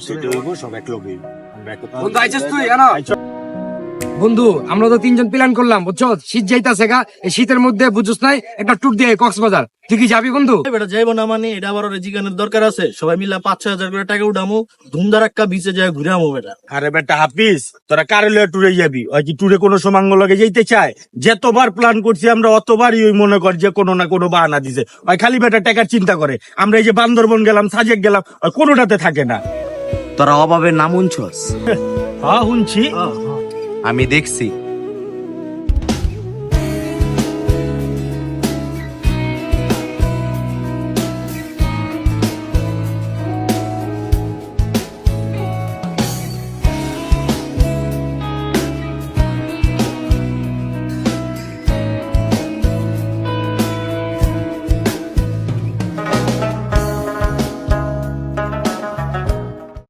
সেটা হইব সব এক লগে বন্ধু আইছিস তুই জানো বন্ধু আমরা তো তিনজন প্ল্যান করলাম বুঝছো শীত যাইতাছে গা এই শীতের মধ্যে বুঝছস নাই একটা ট্যুর দিয়ে কক্সবাজার তুই কি যাবি বন্ধু বেটা যাইবো না মানে এটা আবার রেজিগানের দরকার আছে সবাই মিলে 5-6 হাজার করে টাকা উঠামু ধুমধারাক্কা বিচে যায় ঘুরামু বেটা। আরে বেটা হাফিজ তোরা কারে লয়ে ট্যুরে যাবি ওই কি ট্যুরে কোনো সমাঙ্গ লগে যাইতে চায় যতবার প্ল্যান করছি আমরা অতবারই ওই মনে কর যে কোনো না কোনো বাহানা দিছে ওই খালি বেটা টাকার চিন্তা করে আমরা এই যে বান্দরবন গেলাম সাজেক গেলাম ওই কোনোটাতে থাকে না। তোরা অভাবের নাম উনছস হ্যাঁ শুনছি আমি দেখছি